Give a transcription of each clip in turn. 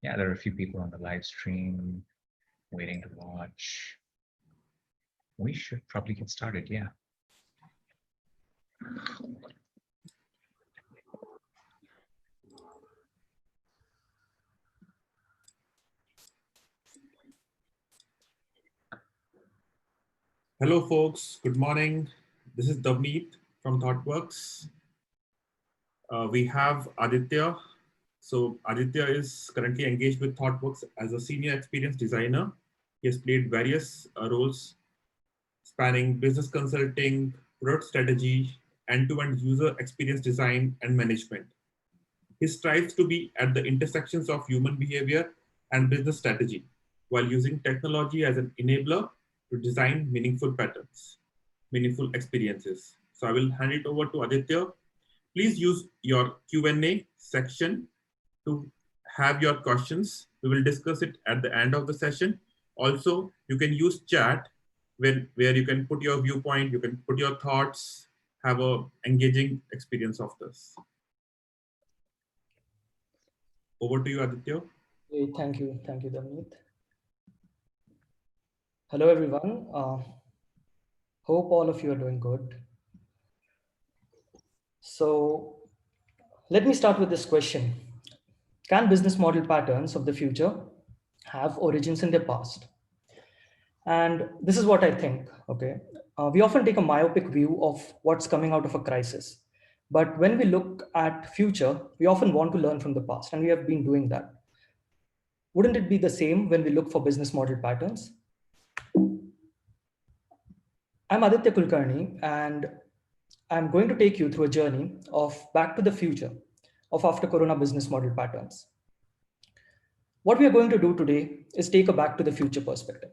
Yeah, there are a few people on the live stream waiting to watch. We should probably get started, yeah. Hello, folks. Good morning. This is Davneet from ThoughtWorks. We have Aditya. So Aditya is currently engaged with ThoughtWorks as a senior experience designer. He has played various roles spanning business consulting, product strategy, end-to-end user experience design, and management. He strives to be at the intersections of human behavior and business strategy while using technology as an enabler to design meaningful patterns, meaningful experiences. So I will hand it over to Aditya. Please use your Q&A section to have your questions. We will discuss it at the end of the session. Also, you can use chat where you can put your viewpoint, you can put your thoughts, have a engaging experience of this. Over to you, Aditya. Thank you, Damit. Hello, everyone. Hope all of you are doing good. So let me start with this question. Can business model patterns of the future have origins in the past? And this is what I think, okay? We often take a myopic view of what's coming out of a crisis. But when we look at future, we often want to learn from the past, and we have been doing that. Wouldn't it be the same when we look for business model patterns? I'm Aditya Kulkarni, and I'm going to take you through a journey of back to the future of after Corona business model patterns. What we are going to do today is take a back to the future perspective.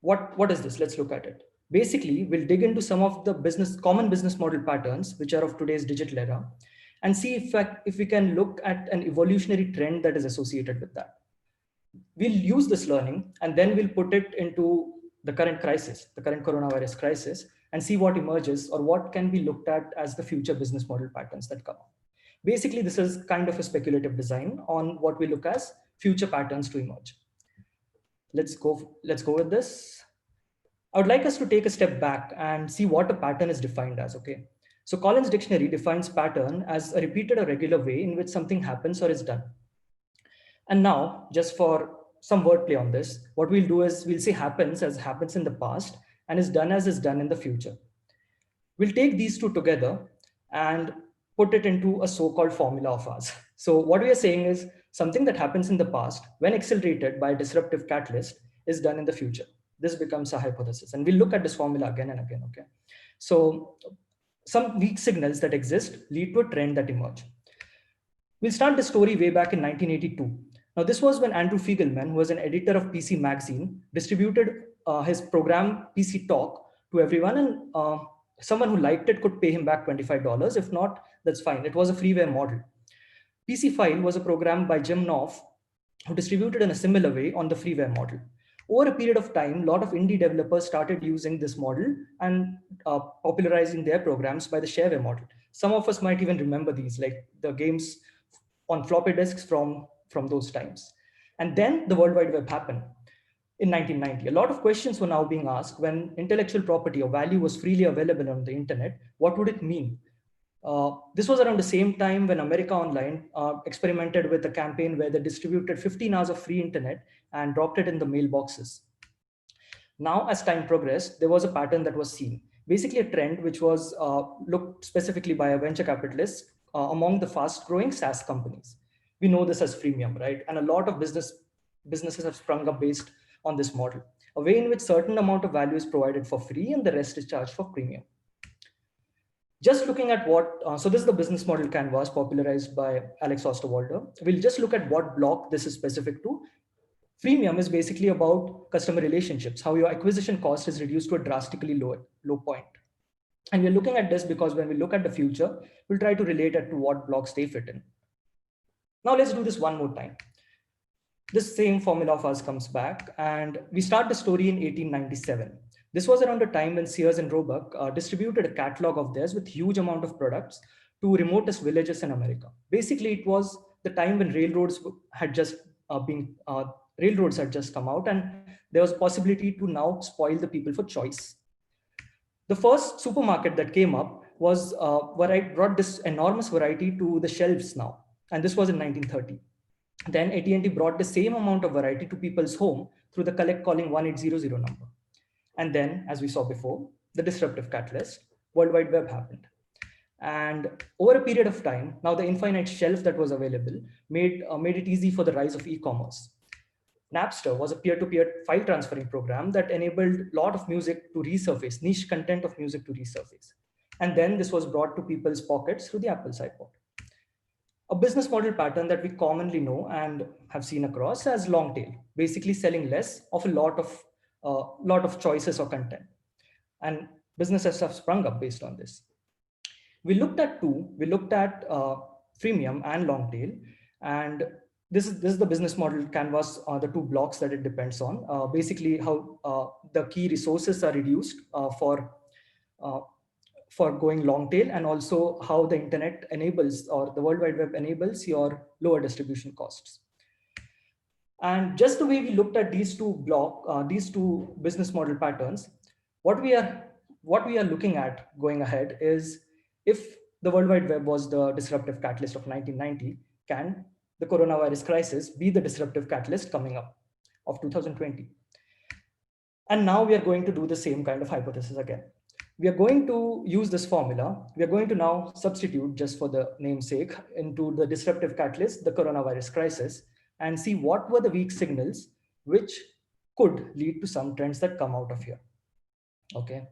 What is this? Let's look at it. Basically, we'll dig into some of the common business model patterns, which are of today's digital era, and see if we can look at an evolutionary trend that is associated with that. We'll use this learning and then we'll put it into the current crisis, the current coronavirus crisis, and see what emerges or what can be looked at as the future business model patterns that come. Basically, this is kind of a speculative design on what we look as future patterns to emerge. Let's go with this. I would like us to take a step back and see what a pattern is defined as, okay? So Collins Dictionary defines pattern as a repeated or regular way in which something happens or is done. And now, just for some wordplay on this, what we'll do is we'll say happens as happens in the past and is done as is done in the future. We'll take these two together and put it into a so-called formula of ours. So what we are saying is something that happens in the past, when accelerated by a disruptive catalyst, is done in the future. This becomes a hypothesis. And we'll look at this formula again and again, okay? So some weak signals that exist lead to a trend that emerge. We'll start the story way back in 1982. Now, this was when Andrew Fiegelman, who was an editor of PC Magazine, distributed his program PC Talk to everyone, and someone who liked it could pay him back $25. If not, that's fine. It was a freeware model. PC File was a program by Jim Knopf, who distributed in a similar way on the freeware model. Over a period of time, a lot of indie developers started using this model and popularizing their programs by the shareware model. Some of us might even remember these, like the games on floppy disks from those times. And then the World Wide Web happened in 1990. A lot of questions were now being asked when intellectual property or value was freely available on the internet. What would it mean? This was around the same time when America Online experimented with a campaign where they distributed 15 hours of free internet and dropped it in the mailboxes. Now, as time progressed, there was a pattern that was seen. Basically a trend which was looked specifically by a venture capitalist among the fast-growing SaaS companies. We know this as freemium, right? And a lot of businesses have sprung up based on this model, a way in which certain amount of value is provided for free and the rest is charged for premium. Just looking at what, so this is the business model canvas popularized by Alex Osterwalder. We'll just look at what block this is specific to. Freemium is basically about customer relationships, how your acquisition cost is reduced to a drastically low point. And we're looking at this because when we look at the future, we'll try to relate it to what blocks they fit in. Now let's do this one more time. This same formula of ours comes back and we start the story in 1897. This was around the time when Sears and Roebuck distributed a catalog of theirs with huge amount of products to remotest villages in America. Basically, it was the time when railroads had just railroads had just come out, and there was a possibility to now spoil the people for choice. The first supermarket that came up was brought this enormous variety to the shelves now, and this was in 1930. Then AT&T brought the same amount of variety to people's home through the collect calling 1800 number. And then, as we saw before, the disruptive catalyst, World Wide Web happened. And over a period of time, now the infinite shelf that was available made it easy for the rise of e-commerce. Napster was a peer-to-peer file transferring program that enabled a lot of music to resurface, niche content of music to resurface. And then this was brought to people's pockets through the Apple's iPod. A business model pattern that we commonly know and have seen across as long tail, basically selling less of a lot of choices or content. And businesses have sprung up based on this. We looked at freemium and long tail, and this is the business model canvas, the two blocks that it depends on. Basically, how the key resources are reduced for going long tail, and also how the internet enables, or the World Wide Web enables, your lower distribution costs. And just the way we looked at these two business model patterns, what we are looking at going ahead is, if the World Wide Web was the disruptive catalyst of 1990, can the coronavirus crisis be the disruptive catalyst coming up of 2020? And now we are going to do the same kind of hypothesis again. We are going to use this formula. We are going to now substitute, just for the namesake, into the disruptive catalyst, the coronavirus crisis, and see what were the weak signals which could lead to some trends that come out of here. Okay.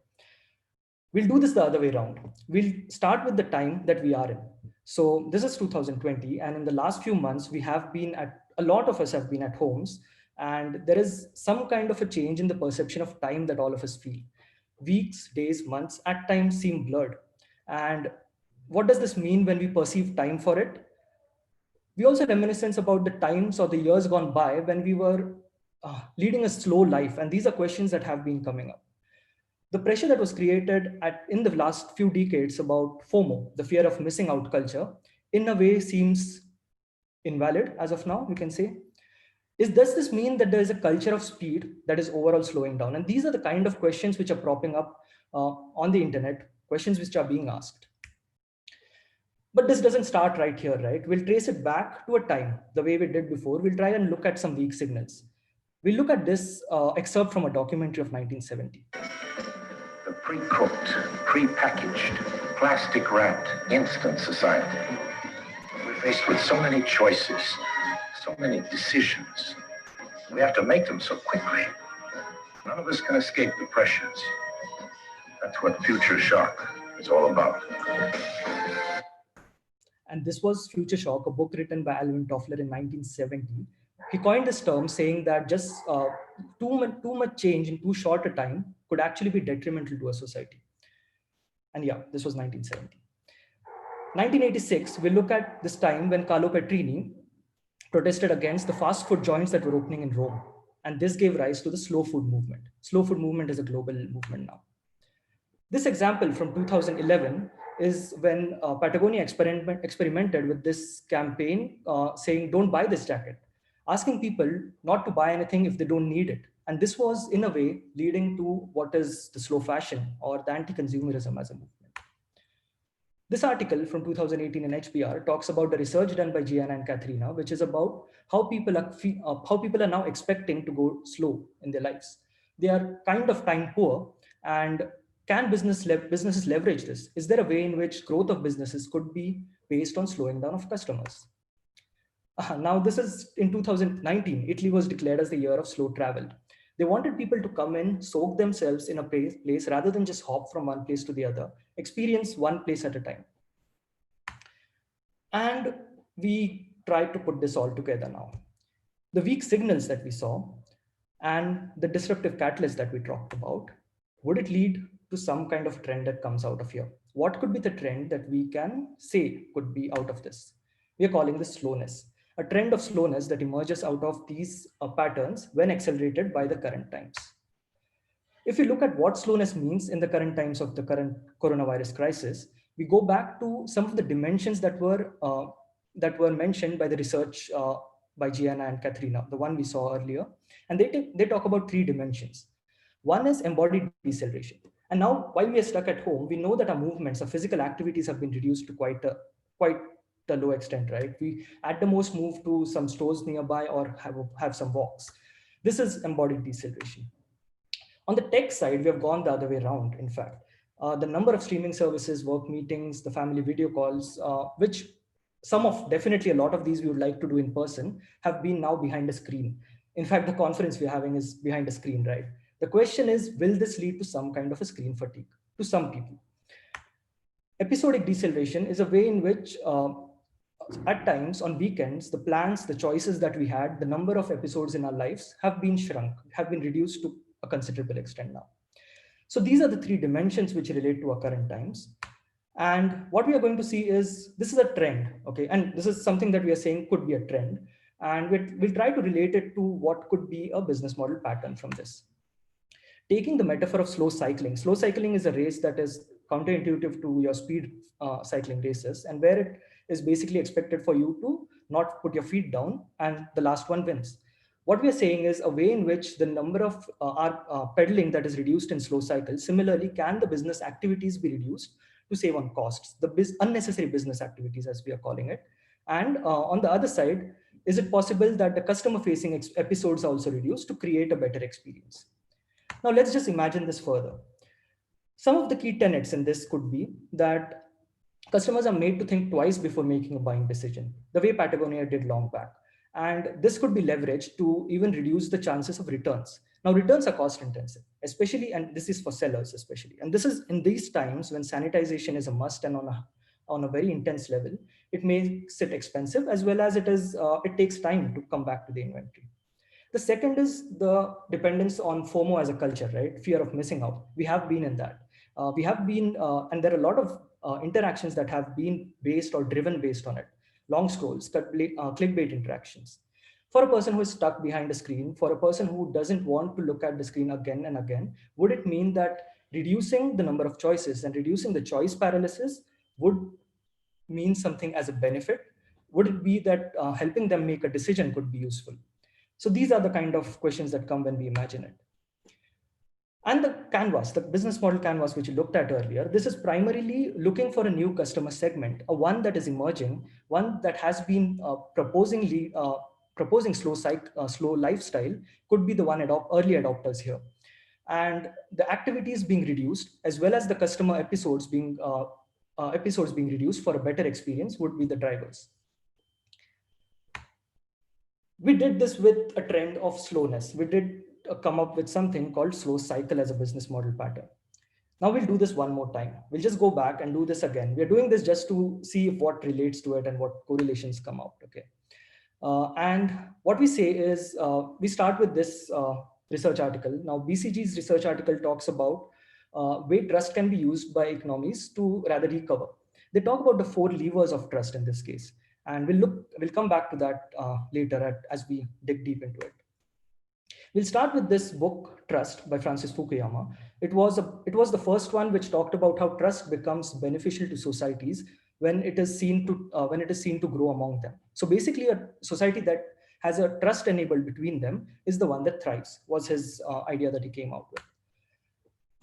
We'll do this the other way around. We'll start with the time that we are in. So this is 2020, and in the last few months, a lot of us have been at homes, and there is some kind of a change in the perception of time that all of us feel. Weeks, days, months at times seem blurred. And what does this mean when we perceive time for it? We also reminiscence about the times or the years gone by when we were leading a slow life. And these are questions that have been coming up. The pressure that was created in the last few decades about FOMO, the fear of missing out culture, in a way seems invalid as of now, we can say. Does this mean that there is a culture of speed that is overall slowing down? And these are the kind of questions which are propping up on the internet, questions which are being asked. But this doesn't start right here, right? We'll trace it back to a time, the way we did before. We'll try and look at some weak signals. We'll look at this excerpt from a documentary of 1970. The pre-cooked, pre-packaged, plastic-wrapped, instant society. We're faced with so many choices, so many decisions. We have to make them so quickly. None of us can escape the pressures. That's what Future Shock is all about. And this was Future Shock, a book written by Alvin Toffler in 1970. He coined this term, saying that just too much change in too short a time could actually be detrimental to a society. And yeah, this was 1970. 1986, we look at this time when Carlo Petrini protested against the fast food joints that were opening in Rome. And this gave rise to the slow food movement. Slow food movement is a global movement now. This example from 2011 is when Patagonia experimented with this campaign saying, don't buy this jacket, asking people not to buy anything if they don't need it. And this was, in a way, leading to what is the slow fashion or the anti-consumerism as a movement. This article from 2018 in HBR talks about the research done by Gianna and Katharina, which is about how people are now expecting to go slow in their lives. They are kind of time poor, and can businesses leverage this? Is there a way in which growth of businesses could be based on slowing down of customers? Now, this is in 2019, Italy was declared as the year of slow travel. They wanted people to come in, soak themselves in a place rather than just hop from one place to the other, experience one place at a time. And we tried to put this all together now. The weak signals that we saw and the disruptive catalyst that we talked about, would it lead to some kind of trend that comes out of here? What could be the trend that we can say could be out of this? We are calling this slowness. A trend of slowness that emerges out of these patterns when accelerated by the current times. If you look at what slowness means in the current times of the current coronavirus crisis, we go back to some of the dimensions that were mentioned by the research by Gianna and Katharina, the one we saw earlier. And they talk about 3 dimensions. One is embodied deceleration. And now, while we are stuck at home, we know that our movements, our physical activities have been reduced to quite a low extent, right? We at the most move to some stores nearby or have some walks. This is embodied deceleration. On the tech side, we have gone the other way around, in fact. The number of streaming services, work meetings, the family video calls, which definitely a lot of these we would like to do in person, have been now behind a screen. In fact, the conference we're having is behind a screen, right? The question is, will this lead to some kind of a screen fatigue to some people? Episodic deceleration is a way in which at times on weekends, the plans, the choices that we had, the number of episodes in our lives have been shrunk, have been reduced to a considerable extent now. So these are the 3 dimensions which relate to our current times. And what we are going to see is, this is a trend, okay? And this is something that we are saying could be a trend. And we'll try to relate it to what could be a business model pattern from this. Taking the metaphor of slow cycling is a race that is counterintuitive to your speed cycling races, and where it is basically expected for you to not put your feet down and the last one wins. What we are saying is a way in which the number of our pedaling that is reduced in slow cycles. Similarly, can the business activities be reduced to save on costs, the unnecessary business activities as we are calling it. And on the other side, is it possible that the customer facing episodes are also reduced to create a better experience? Now let's just imagine this further. Some of the key tenets in this could be that customers are made to think twice before making a buying decision, the way Patagonia did long back. And this could be leveraged to even reduce the chances of returns. Now, returns are cost intensive, especially, and this is for sellers especially. And this is in these times when sanitization is a must and on a very intense level, it makes it expensive, as well as it takes time to come back to the inventory. The second is the dependence on FOMO as a culture, right? Fear of missing out. We have been in that. And there are a lot of interactions that have been based or driven based on it. Long scrolls, clickbait interactions. For a person who is stuck behind a screen, for a person who doesn't want to look at the screen again and again, would it mean that reducing the number of choices and reducing the choice paralysis would mean something as a benefit? Would it be that helping them make a decision could be useful? So these are the kind of questions that come when we imagine it. And the canvas, the business model canvas, which we looked at earlier, this is primarily looking for a new customer segment, a one that is emerging, one that has been proposing slow lifestyle, could be the one early adopters here. And the activities being reduced, as well as the customer episodes being reduced for a better experience, would be the drivers. We did this with a trend of slowness. We did come up with something called slow cycle as a business model pattern. Now we'll do this one more time. We'll just go back and do this again. We're doing this just to see if what relates to it and what correlations come out, okay? And what we say is, we start with this research article. Now BCG's research article talks about way trust can be used by economies to rather recover. They talk about the 4 levers of trust in this case. And we'll come back to that later as we dig deep into it. We'll start with this book, Trust, by Francis Fukuyama. It was the first one which talked about how trust becomes beneficial to societies when it is seen to grow among them. So basically, a society that has a trust enabled between them is the one that thrives, was his idea that he came out with.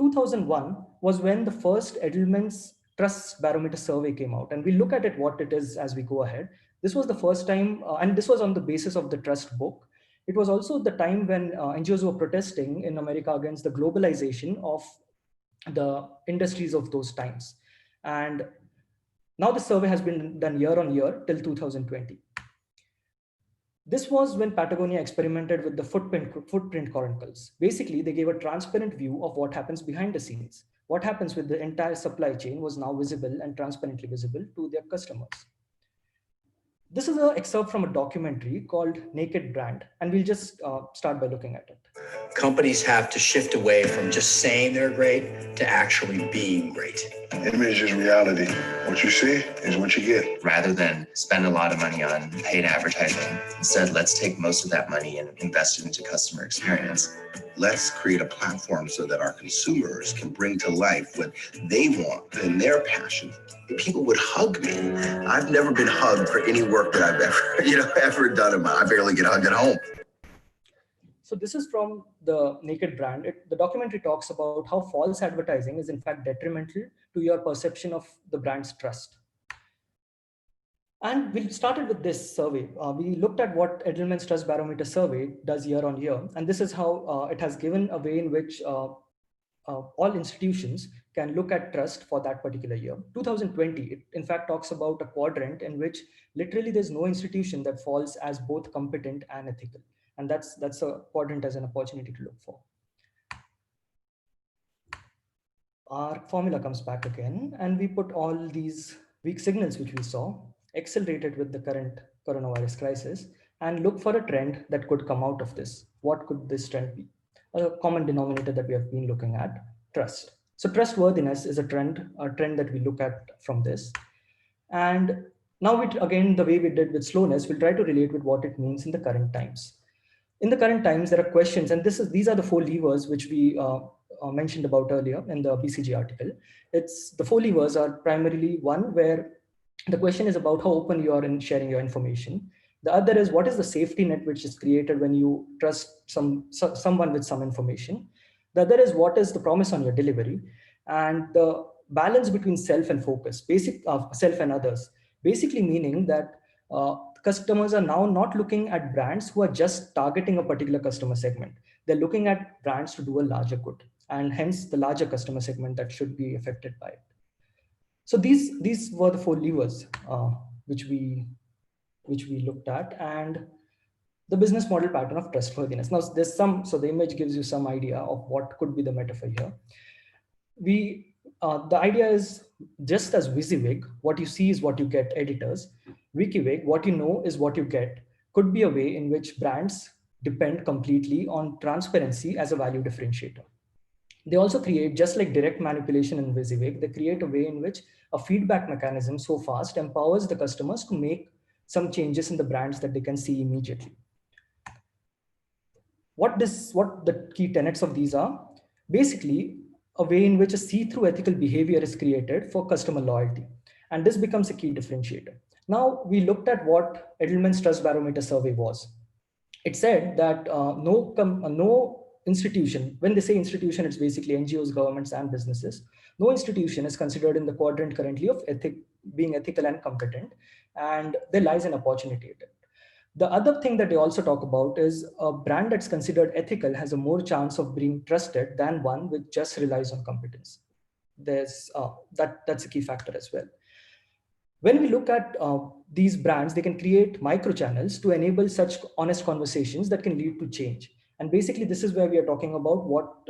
2001 was when the first Edelman's Trust Barometer survey came out, and we look at it what it is as we go ahead. This was the first time, and this was on the basis of the Trust book. It was also the time when NGOs were protesting in America against the globalization of the industries of those times. And now the survey has been done year on year till 2020. This was when Patagonia experimented with the footprint chronicles. Basically, they gave a transparent view of what happens behind the scenes. What happens with the entire supply chain was now visible and transparently visible to their customers. This is an excerpt from a documentary called Naked Brand, and we'll just start by looking at it. companies have to shift away from just saying they're great to actually being great. Image is reality. What you see is what you get. Rather than spend a lot of money on paid advertising, instead, let's take most of that money and invest it into customer experience. Let's create a platform so that our consumers can bring to life what they want and their passion. People would hug me. I've never been hugged for any work that I've ever done. I barely get hugged at home. So this is from the Naked brand. The documentary talks about how false advertising is in fact detrimental to your perception of the brand's trust. And we started with this survey. We looked at what Edelman's Trust Barometer survey does year on year. And this is how it has given a way in which all institutions can look at trust for that particular year. 2020, it in fact talks about a quadrant in which literally there's no institution that falls as both competent and ethical. And that's a quadrant as an opportunity to look for. Our formula comes back again, and we put all these weak signals which we saw, accelerated with the current coronavirus crisis, and look for a trend that could come out of this. What could this trend be? A common denominator that we have been looking at, trust. So trustworthiness is a trend that we look at from this. And now again, the way we did with slowness, we'll try to relate with what it means in the current times. In the current times, there are questions, and these are the 4 levers which we mentioned about earlier in the BCG article. The 4 levers are primarily one where the question is about how open you are in sharing your information. The other is what is the safety net which is created when you trust someone with some information. The other is what is the promise on your delivery, and the balance between self and focus, self and others, basically meaning that customers are now not looking at brands who are just targeting a particular customer segment. They're looking at brands to do a larger good, and hence the larger customer segment that should be affected by it. So these were the 4 levers which we looked at, and the business model pattern of trustworthiness. Now there's so the image gives you some idea of what could be the metaphor here. The idea is just as WYSIWYG, what you see is what you get, editors. WikiWig, what you know is what you get, could be a way in which brands depend completely on transparency as a value differentiator. They also create, just like direct manipulation in WYSIWYG, they create a way in which a feedback mechanism so fast empowers the customers to make some changes in the brands that they can see immediately. What the key tenets of these are? Basically, a way in which a see-through ethical behavior is created for customer loyalty. And this becomes a key differentiator. Now, we looked at what Edelman's Trust Barometer survey was. It said that no institution, when they say institution, it's basically NGOs, governments, and businesses. No institution is considered in the quadrant currently of being ethical and competent, and there lies an opportunity in it. The other thing that they also talk about is a brand that's considered ethical has a more chance of being trusted than one which just relies on competence. That's a key factor as well. When we look at these brands, they can create micro channels to enable such honest conversations that can lead to change. And basically, this is where we are talking about what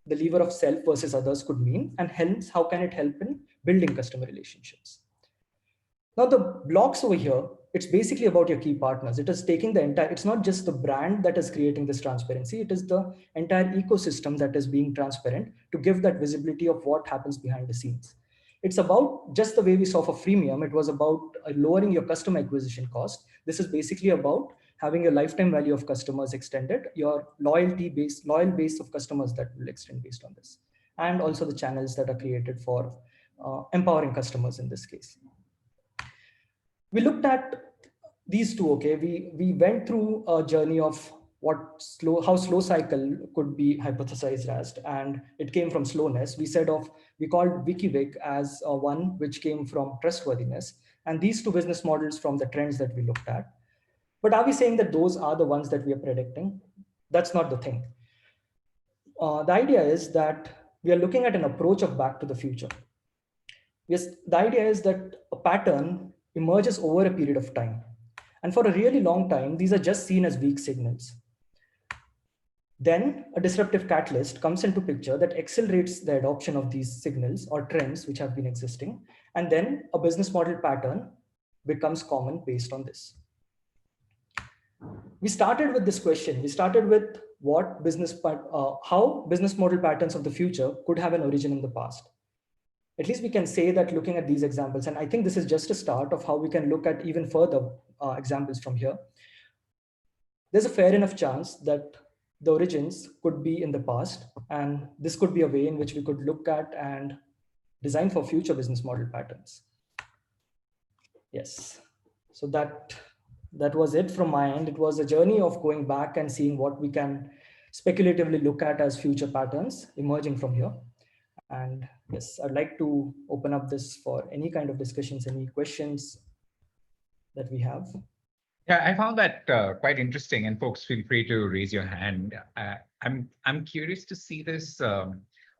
the lever of self versus others could mean, and hence how can it help in building customer relationships. Now the blocks over here, it's basically about your key partners. It is taking the entire, it's not just the brand that is creating this transparency, it is the entire ecosystem that is being transparent to give that visibility of what happens behind the scenes. It's about just the way we saw for freemium, it was about lowering your customer acquisition cost. This is basically about having your lifetime value of customers extended, your loyal base of customers that will extend based on this, and also the channels that are created for empowering customers in this case. We looked at these two, okay? We went through a journey of how slow cycle could be hypothesized as, and it came from slowness. We called WikiWig as one which came from trustworthiness, and these two business models from the trends that we looked at. But are we saying that those are the ones that we are predicting? That's not the thing. The idea is that we are looking at an approach of back to the future. Yes, the idea is that a pattern emerges over a period of time. And for a really long time, these are just seen as weak signals. Then a disruptive catalyst comes into picture that accelerates the adoption of these signals or trends which have been existing. And then a business model pattern becomes common based on this. we started with this question. We started with how business model patterns of the future could have an origin in the past. At least we can say that looking at these examples, and I think this is just a start of how we can look at even further examples from here. There's a fair enough chance that the origins could be in the past, and this could be a way in which we could look at and design for future business model patterns. Yes, so that was it from my end. It was a journey of going back and seeing what we can speculatively look at as future patterns emerging from here. And yes, I'd like to open up this for any kind of discussions, any questions that we have. Yeah, I found that quite interesting, and folks, feel free to raise your hand. I'm curious to see this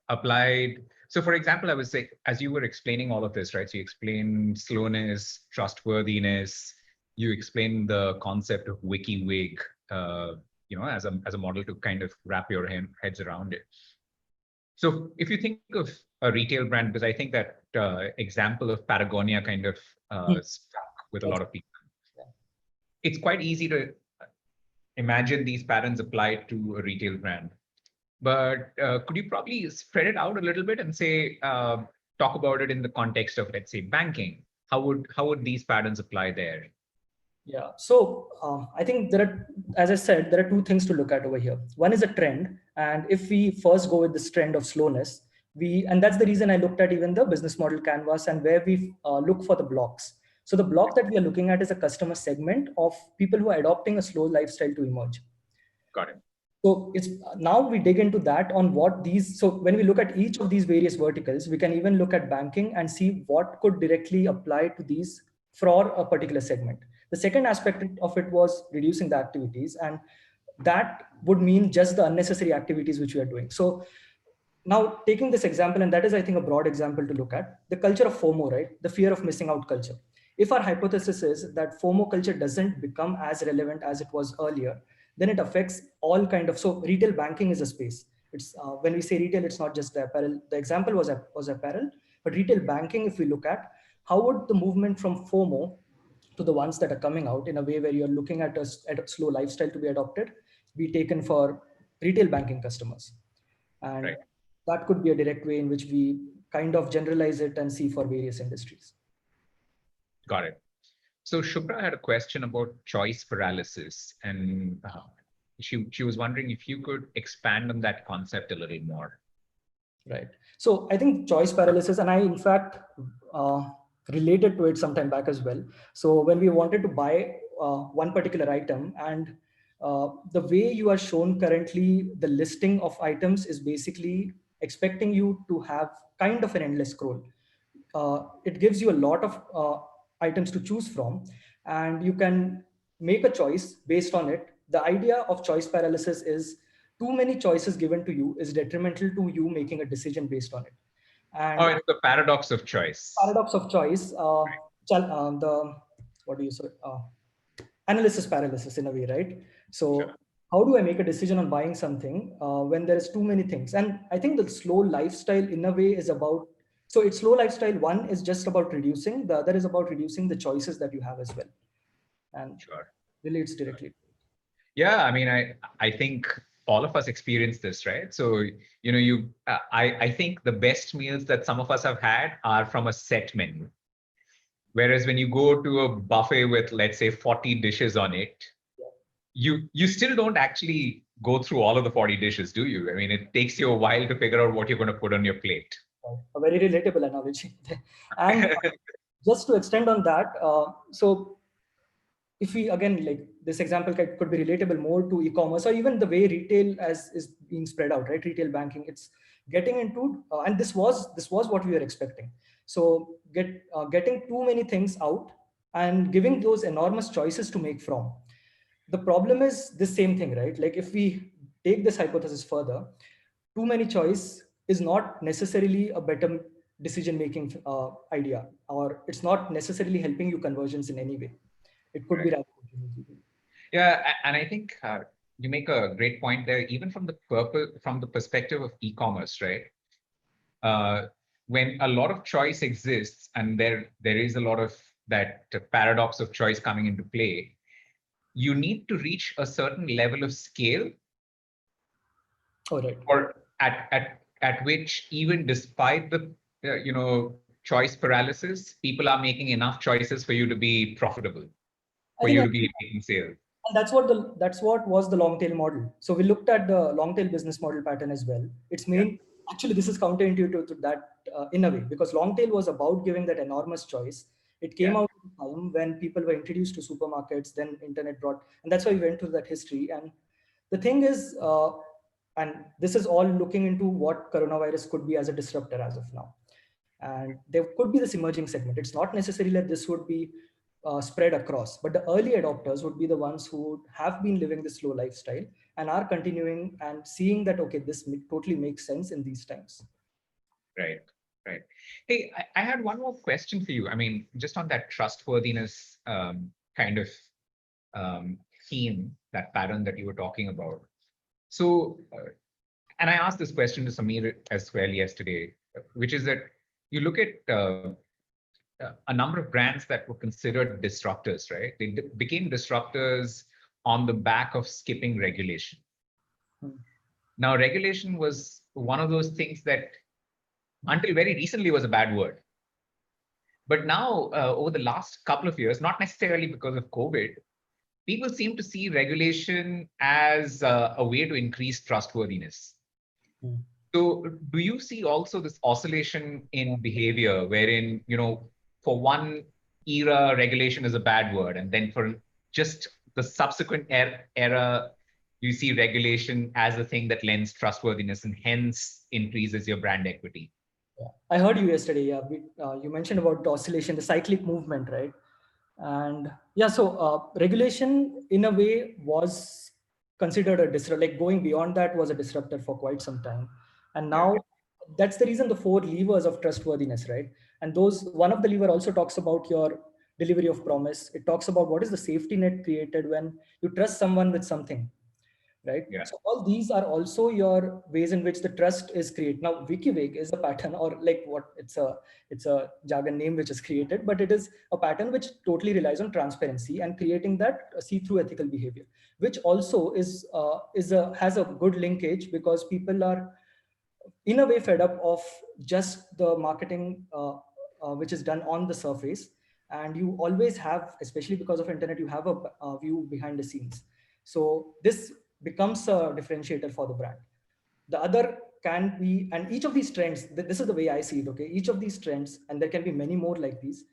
applied. So, for example, I was saying, as you were explaining all of this, right? So you explained slowness, trustworthiness. You explained the concept of WikiWig, as a model to kind of wrap your heads around it. So, if you think of a retail brand, because I think that example of Patagonia kind of stuck with a lot of people. It's quite easy to imagine these patterns applied to a retail brand. But could you probably spread it out a little bit and say, talk about it in the context of, let's say, banking? How would these patterns apply there? Yeah, so I think as I said, there are two things to look at over here. One is a trend. And if we first go with this trend of slowness, and that's the reason I looked at even the business model canvas and where we look for the blocks. So the block that we are looking at is a customer segment of people who are adopting a slow lifestyle to emerge. Got it. So it's now we dig into that on what these, so when we look at each of these various verticals, we can even look at banking and see what could directly apply to these for a particular segment. The second aspect of it was reducing the activities, and that would mean just the unnecessary activities which we are doing. So now taking this example, and that is, I think, a broad example to look at, the culture of FOMO, right? The fear of missing out culture. If our hypothesis is that FOMO culture doesn't become as relevant as it was earlier, then it affects all kind of, so retail banking is a space. It's when we say retail, it's not just the apparel. The example was apparel, but retail banking, if we look at, how would the movement from FOMO to the ones that are coming out in a way where you're looking at a slow lifestyle to be adopted, be taken for retail banking customers. And right. That could be a direct way in which we kind of generalize it and see for various industries. Got it. So Shubhra had a question about choice paralysis, and she was wondering if you could expand on that concept a little more. Right. So I think choice paralysis, and I in fact related to it some time back as well. So when we wanted to buy one particular item, and the way you are shown currently, the listing of items is basically expecting you to have kind of an endless scroll. It gives you a lot of items to choose from, and you can make a choice based on it. The idea of choice paralysis is too many choices given to you is detrimental to you making a decision based on it. And it's the paradox of choice. Paradox of choice, analysis paralysis in a way, right? So sure. How do I make a decision on buying something when there is too many things? And I think the slow lifestyle in a way is about, so it's slow lifestyle. One is just about reducing, the other is about reducing the choices that you have as well. And sure. Relates directly. Yeah, I mean, I think all of us experience this, right? So, I think the best meals that some of us have had are from a set menu. Whereas when you go to a buffet with, let's say, 40 dishes on it, you still don't actually go through all of the 40 dishes, do you? I mean, it takes you a while to figure out what you're going to put on your plate. A very relatable analogy. And just to extend on that, so if we, again, like this example could be relatable more to e-commerce or even the way retail is being spread out, right? Retail banking, it's getting into, and this was what we were expecting. So getting too many things out and giving those enormous choices to make from. The problem is the same thing, right? Like if we take this hypothesis further, too many choice is not necessarily a better decision-making idea, or it's not necessarily helping you conversions in any way. It could be. Yeah, and I think you make a great point there, even from the perspective of e-commerce, right? When a lot of choice exists and there is a lot of that paradox of choice coming into play, you need to reach a certain level of scale, All right. or at which, even despite the choice paralysis, people are making enough choices for you to be profitable, I for think you to be making sales. and that's what was the long tail model. So we looked at the long tail business model pattern as well. Its main actually this is counterintuitive to that in a way, because long tail was about giving that enormous choice. It came out at a time when people were introduced to supermarkets, then internet brought, and that's why we went through that history. And the thing is, and this is all looking into what coronavirus could be as a disruptor as of now. And there could be this emerging segment. It's not necessarily that this would be spread across, but the early adopters would be the ones who have been living this slow lifestyle and are continuing and seeing that, okay, this totally makes sense in these times. Right. Hey, I had one more question for you. I mean, just on that trustworthiness kind of theme, that pattern that you were talking about. So, and I asked this question to Samir as well yesterday, which is that you look at a number of brands that were considered disruptors, right? They became disruptors on the back of skipping regulation. Now, regulation was one of those things that until very recently was a bad word. But now, over the last couple of years, not necessarily because of COVID, people seem to see regulation as a way to increase trustworthiness. So do you see also this oscillation in behavior wherein, for one era, regulation is a bad word, and then for just the subsequent era, you see regulation as a thing that lends trustworthiness and hence increases your brand equity? I heard you yesterday. Yeah, you mentioned about the oscillation, the cyclic movement, right? And yeah, so regulation in a way was considered a disruptor. Like going beyond that was a disruptor for quite some time, and now that's the reason the 4 levers of trustworthiness, right? And those, one of the lever also talks about your delivery of promise. It talks about what is the safety net created when you trust someone with something, right? So all these are also your ways in which the trust is created. Now, WikiWig is a pattern, or like what it's a jargon name which is created, but it is a pattern which totally relies on transparency and creating that see-through ethical behavior, which also has a good linkage because people are in a way fed up of just the marketing which is done on the surface, and you always have, especially because of internet, you have a view behind the scenes. So this becomes a differentiator for the brand. The other can be, and each of these trends, this is the way I see it, okay? Each of these trends, and there can be many more like these,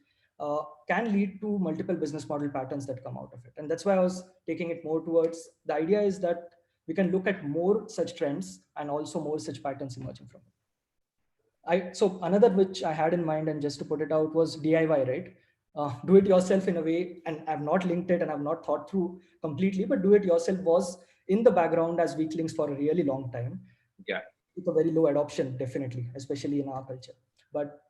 can lead to multiple business model patterns that come out of it. And that's why I was taking it more towards, the idea is that we can look at more such trends and also more such patterns emerging from it. So another which I had in mind, and just to put it out, was DIY, right? Do it yourself in a way, and I've not linked it and I've not thought through completely, but do it yourself was in the background as weak links for a really long time. Yeah. With a very low adoption, definitely, especially in our culture. But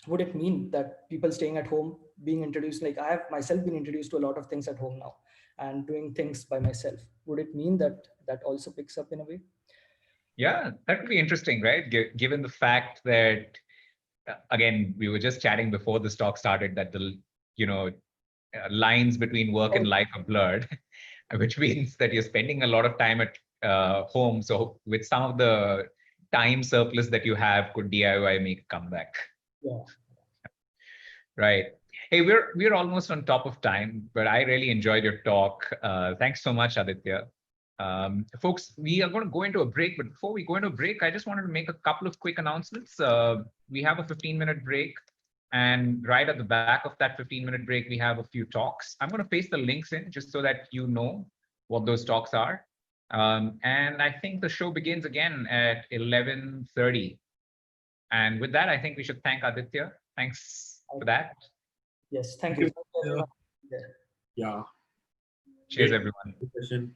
would it mean that people staying at home, being introduced, like I have myself been introduced to a lot of things at home now and doing things by myself, would it mean that that also picks up in a way? Yeah, that would be interesting, right? Given the fact that, again, we were just chatting before this talk started that the, lines between work and life are blurred, which means that you're spending a lot of time at home. So with some of the time surplus that you have, could DIY make a comeback? Yeah. Right. Hey, we're almost on top of time, but I really enjoyed your talk. Thanks so much, Aditya. Folks, we are going to go into a break, but before we go into a break, I just wanted to make a couple of quick announcements. We have a 15-minute break, and right at the back of that 15-minute break, we have a few talks. I'm going to paste the links in just so that you know what those talks are. And I think the show begins again at 11:30. And with that, I think we should thank Aditya. Thanks for that. Yes, thank you. Yeah. Cheers, everyone.